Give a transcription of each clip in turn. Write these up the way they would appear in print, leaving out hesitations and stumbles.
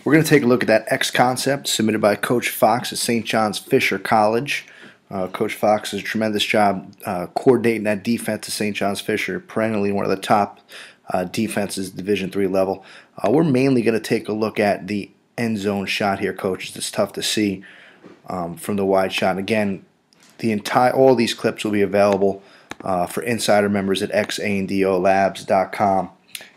We're going to take a look at that X concept submitted by Coach Fox at St. John's Fisher College. Coach Fox does a tremendous job coordinating that defense at St. John's Fisher, perennially one of the top defenses Division III level. We're mainly going to take a look at the end zone shot here, coaches. It's tough to see from the wide shot. And again, all these clips will be available for insider members at xandolabs.com.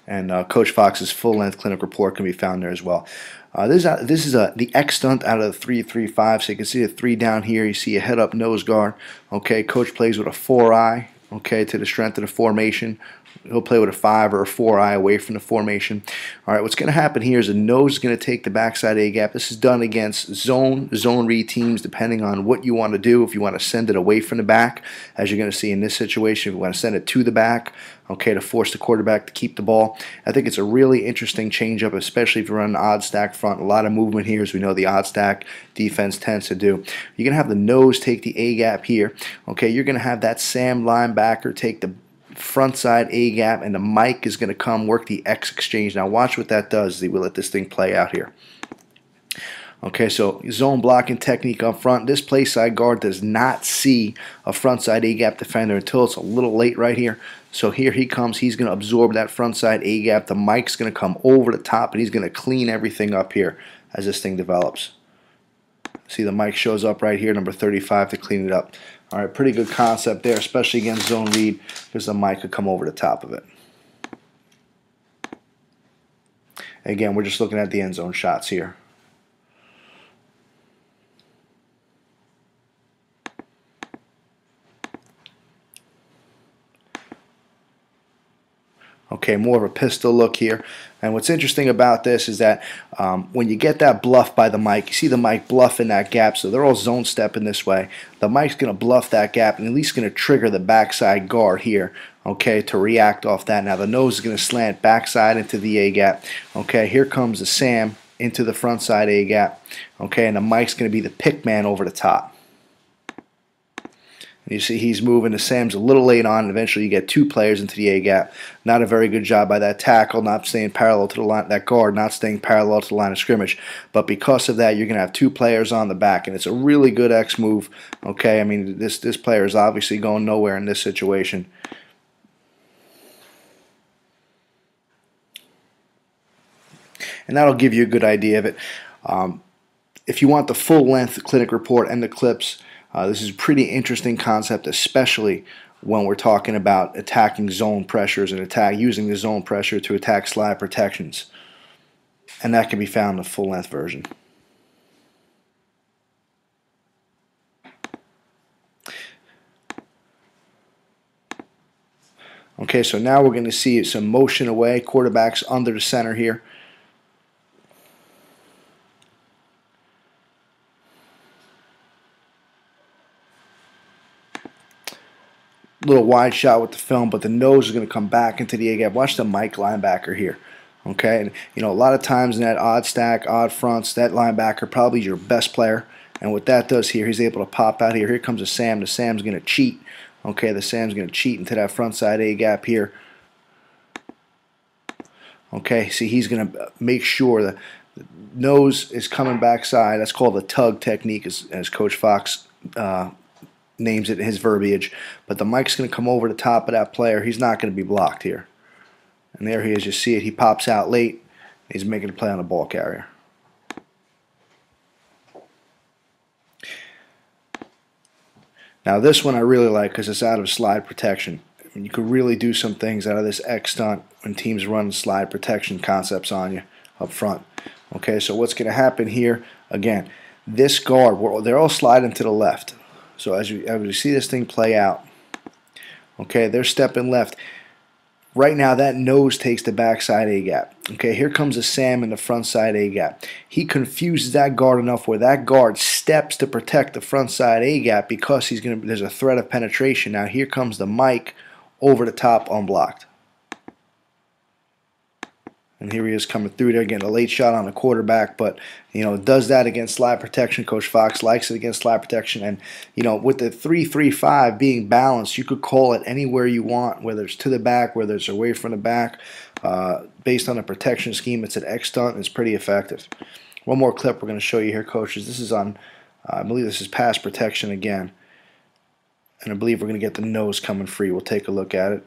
And Coach Fox's full-length clinic report can be found there as well. This is the X stunt out of the 3-3-5. So you can see a 3 down here. You see a head-up nose guard. Okay, Coach plays with a 4-eye. Okay, to the strength of the formation. He'll play with a 5 or a 4-eye away from the formation. All right, what's going to happen here is the nose is going to take the backside A gap. This is done against zone read teams, depending on what you want to do. If you want to send it away from the back, as you're going to see in this situation, if you want to send it to the back, okay, to force the quarterback to keep the ball. I think it's a really interesting changeup, especially if you run an odd stack front. A lot of movement here, as we know the odd stack defense tends to do. You're going to have the nose take the A gap here. Okay, you're going to have that Sam linebacker take the front side A gap, and the Mike is going to come work the X exchange. Now watch what that does. We will let this thing play out here. Okay, so zone blocking technique up front. This play side guard does not see a front side A gap defender until it's a little late right here. So here he comes. He's going to absorb that front side A gap. The Mike's going to come over the top, and he's going to clean everything up here as this thing develops. See, the Mike shows up right here, number 35, to clean it up. All right, pretty good concept there, especially against zone read, because the Mike could come over the top of it. Again, we're just looking at the end zone shots here. Okay, more of a pistol look here. And what's interesting about this is that when you get that bluff by the Mike, you see the Mike bluff in that gap, so they're all zone stepping this way. The Mike's going to bluff that gap and at least going to trigger the backside guard here, okay, to react off that. Now the nose is going to slant backside into the A gap. Okay, here comes the Sam into the front side A gap. Okay, and the Mike's going to be the pick man over the top. You see he's moving. The Sam's a little late on, and eventually you get 2 players into the A gap. Not a very good job by that tackle, not staying parallel to the line, that guard not staying parallel to the line of scrimmage. But because of that, you're going to have 2 players on the back, and it's a really good X move. Okay, I mean this player is obviously going nowhere in this situation. And that'll give you a good idea of it. If you want the full-length clinic report and the clips, this is a pretty interesting concept, especially when we're talking about attacking zone pressures and using the zone pressure to attack slide protections. And that can be found in the full-length version. Okay, so now we're going to see some motion away. Quarterback's under the center here. Little wide shot with the film, but the nose is going to come back into the A gap. Watch the Mike linebacker here. Okay, and you know a lot of times in that odd stack, odd fronts, that linebacker probably is your best player. And what that does here, he's able to pop out here. Here comes the Sam. The Sam's going to cheat. Okay, the Sam's going to cheat into that front side A gap here. Okay, see he's going to make sure that the nose is coming backside. That's called the tug technique, as Coach Fox names it in his verbiage. But the Mike's going to come over the top of that player. He's not going to be blocked here. And there he is. You see it. He pops out late. He's making a play on the ball carrier. Now this one I really like because it's out of slide protection. I mean, you could really do some things out of this X stunt when teams run slide protection concepts on you up front. Okay, so what's going to happen here, again, this guard, they're all sliding to the left. So as you see this thing play out, okay, they're stepping left. Right now, that nose takes the backside A gap. Okay, here comes a Sam in the front side A gap. He confuses that guard enough where that guard steps to protect the front side A gap because there's a threat of penetration. Now here comes the Mike over the top unblocked. And here he is coming through there, getting a late shot on the quarterback, but you know, does that against slide protection. Coach Fox likes it against slide protection, and you know, with the 3-3-5 being balanced, you could call it anywhere you want, whether it's to the back, whether it's away from the back. based on a protection scheme. It's an X stunt and it's pretty effective. One more clip we're going to show you here, coaches. This is on, I believe this is pass protection again. And I believe we're going to get the nose coming free. We'll take a look at it.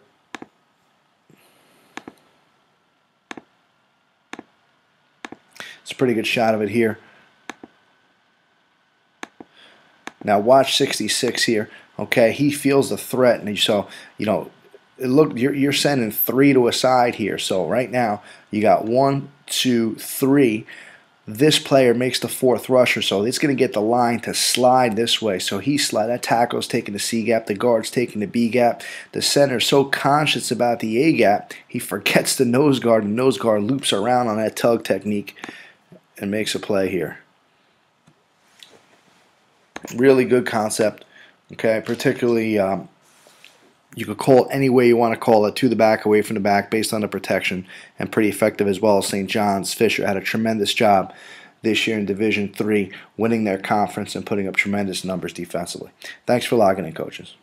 It's a pretty good shot of it here. Now watch 66 here. Okay, he feels the threat, and so look, you're sending 3 to a side here. So right now you got 1, 2, 3. This player makes the 4th rusher, so it's going to get the line to slide this way. So that tackle's taking the C gap, the guard's taking the B gap. The center's so conscious about the A gap, he forgets the nose guard, and the nose guard loops around on that tug technique and makes a play here. Really good concept. Okay, particularly you could call it any way you want to call it, to the back, away from the back, based on the protection, and pretty effective as well. St. John's Fisher had a tremendous job this year in Division III, winning their conference and putting up tremendous numbers defensively. Thanks for logging in, coaches.